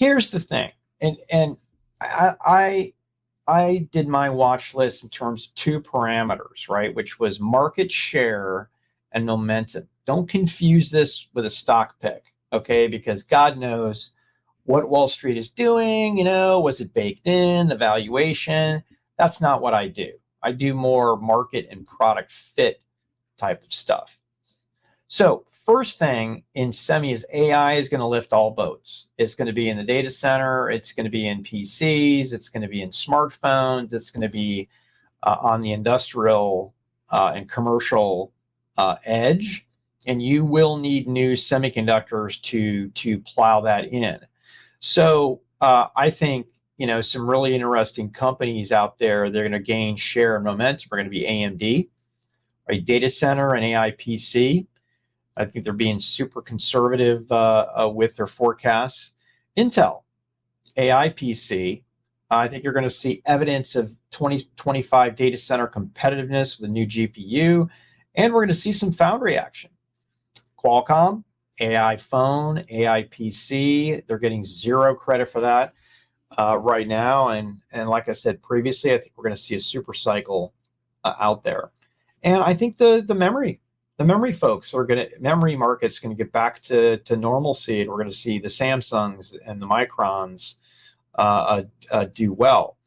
here's the thing, and I I did my watch list in terms of two parameters, right? Which was market share and momentum. Don't confuse this with a stock pick, okay? Because God knows what Wall Street is doing, was it baked in, the valuation? That's not what I do. I do more market and product fit type of stuff. So, first thing in semi is AI is going to lift all boats. It's going to be in the data center, it's going to be in PCs, it's going to be in smartphones, it's going to be on the industrial and commercial edge. And you will need new semiconductors to plow that in. So I think some really interesting companies out there. They're going to gain share and momentum. Are going to be AMD, right? Data center and AI PC. I think they're being super conservative with their forecasts. Intel, AI PC. I think you're going to see evidence of 2025 data center competitiveness with a new GPU, and we're going to see some foundry action. Qualcomm, AI phone, AI PC. They're getting zero credit for that right now, and like I said previously, I think we're going to see a super cycle out there. And I think the memory folks are going to memory market's going to get back to normalcy, and we're going to see the Samsungs and the Microns do well.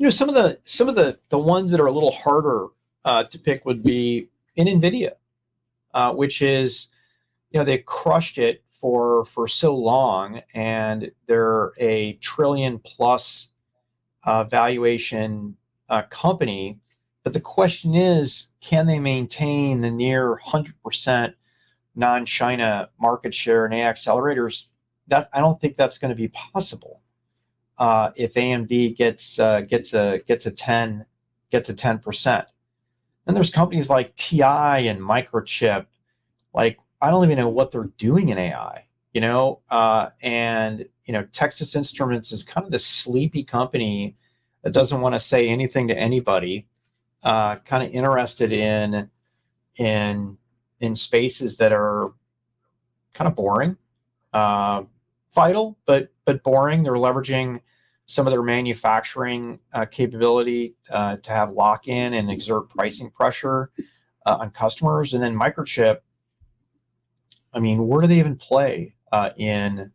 Some of the ones that are a little harder to pick would be in NVIDIA, which is they crushed it for so long, and they're a trillion plus valuation company. But the question is, can they maintain the near 100% non-China market share in AI accelerators? That I don't think that's going to be possible. If AMD gets a 10%. Then there's companies like TI and Microchip. Like, I don't even know what they're doing in AI. Texas Instruments is kind of the sleepy company that doesn't want to say anything to anybody. Kind of interested in spaces that are kind of boring, vital, but boring. They're leveraging some of their manufacturing capability to have lock-in and exert pricing pressure on customers. And then Microchip, I mean, where do they even play in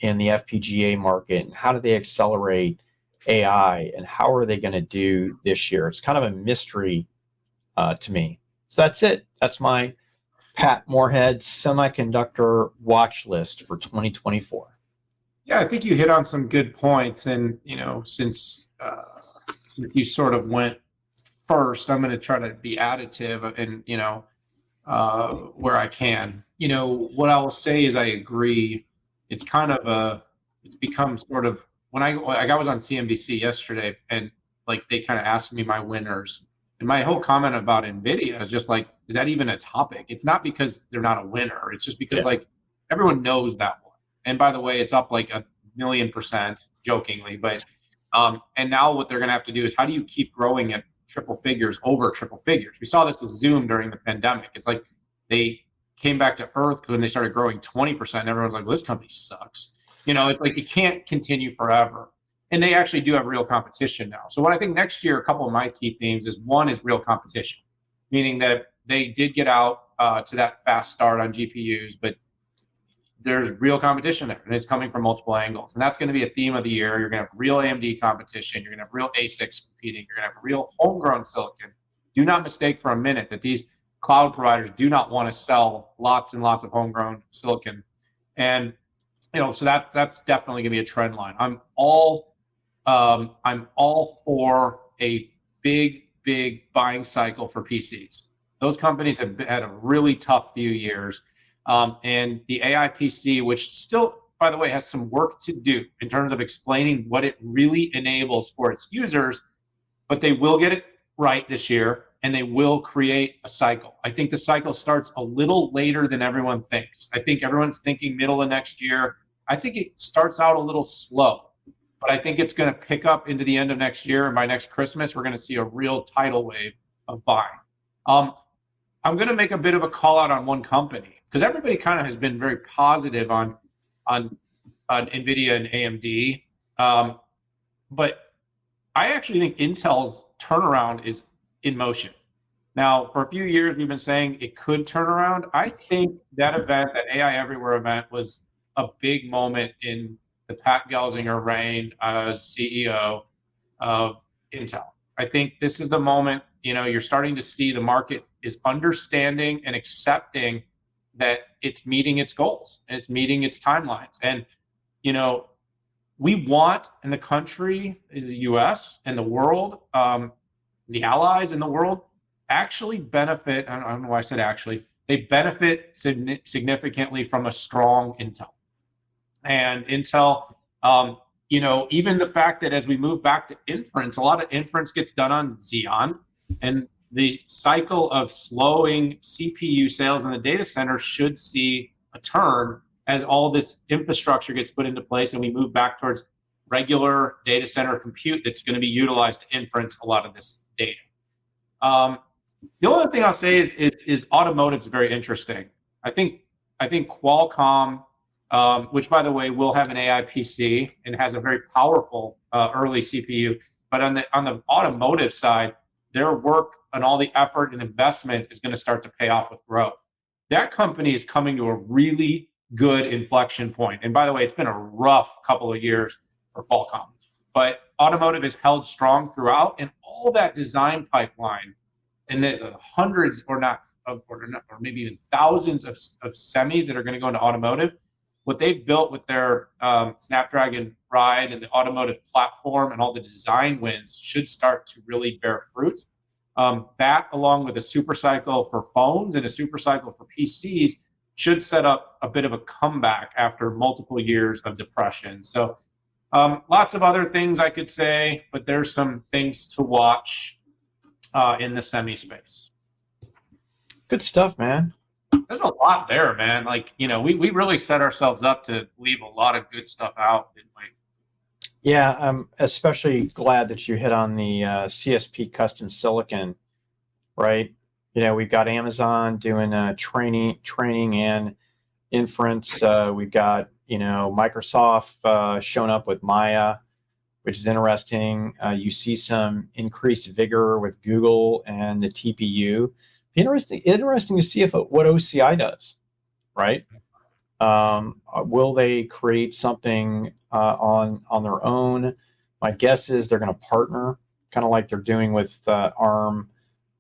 the FPGA market? And how do they accelerate AI? And how are they going to do this year? It's kind of a mystery to me. So that's it. That's my Pat Moorhead semiconductor watch list for 2024. Yeah, I think you hit on some good points. And, since you sort of went first, I'm going to try to be additive and, where I can. What I will say is I agree. It's become sort of, when I was on CNBC yesterday, and like they kind of asked me my winners, and my whole comment about NVIDIA is just like, is that even a topic? It's not because they're not a winner. It's just because like everyone knows that one. And by the way, it's up like 1,000,000% jokingly, but and now what they're going to have to do is, how do you keep growing at triple figures over triple figures? We saw this with Zoom during the pandemic. It's like they came back to earth when they started growing 20%. And everyone's like, well, this company sucks. It's like it can't continue forever. And they actually do have real competition now. So what I think next year, a couple of my key themes is, one is real competition, meaning that they did get out to that fast start on GPUs, but there's real competition there, and it's coming from multiple angles. And that's going to be a theme of the year. You're going to have real AMD competition. You're going to have real ASICs competing. You're going to have real homegrown silicon. Do not mistake for a minute that these cloud providers do not want to sell lots and lots of homegrown silicon. And so that's definitely going to be a trend line. I'm all for a big buying cycle for PCs. Those companies have had a really tough few years. And the AI PC, which still, by the way, has some work to do in terms of explaining what it really enables for its users, but they will get it right this year, and they will create a cycle. I think the cycle starts a little later than everyone thinks. I think everyone's thinking middle of next year. I think it starts out a little slow, but I think it's going to pick up into the end of next year. And by next Christmas, we're going to see a real tidal wave of buying. I'm going to make a bit of a call out on one company, because everybody kind of has been very positive on NVIDIA and AMD. But I actually think Intel's turnaround is in motion. Now, for a few years, we've been saying it could turn around. I think that event, that AI Everywhere event, was a big moment in the Pat Gelsinger reign as CEO of Intel. I think this is the moment, you're starting to see the market is understanding and accepting that it's meeting its goals and it's meeting its timelines. And, we want in the country, is the US and the world, the allies in the world actually benefit. I don't know why I said actually. They benefit significantly from a strong Intel. And Intel, even the fact that as we move back to inference, a lot of inference gets done on Xeon, and the cycle of slowing CPU sales in the data center should see a turn as all this infrastructure gets put into place and we move back towards regular data center compute that's going to be utilized to inference a lot of this data. The only thing I'll say is automotive is very interesting. I think Qualcomm, which by the way will have an AI PC and has a very powerful early CPU, but on the automotive side, their work and all the effort and investment is going to start to pay off with growth. That company is coming to a really good inflection point. And by the way, it's been a rough couple of years for Qualcomm, but automotive is held strong throughout, and all that design pipeline and the hundreds or maybe even thousands of semis that are going to go into automotive, what they've built with their Snapdragon Ride and the automotive platform and all the design wins should start to really bear fruit. That, along with a super cycle for phones and a super cycle for PCs, should set up a bit of a comeback after multiple years of depression. So lots of other things I could say, but there's some things to watch in the semi space. Good stuff, man. There's a lot there, man. We really set ourselves up to leave a lot of good stuff out, didn't we? Yeah, I'm especially glad that you hit on the CSP custom silicon, right? We've got Amazon doing training and inference. We've got, Microsoft showing up with Maya, which is interesting. You see some increased vigor with Google and the TPU. Interesting to see what OCI does, right? Will they create something on their own? My guess is they're going to partner, kind of like they're doing with ARM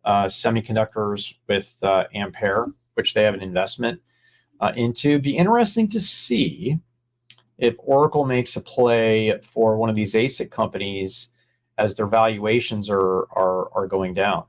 semiconductors with Ampere, which they have an investment into. Be interesting to see if Oracle makes a play for one of these ASIC companies as their valuations are going down.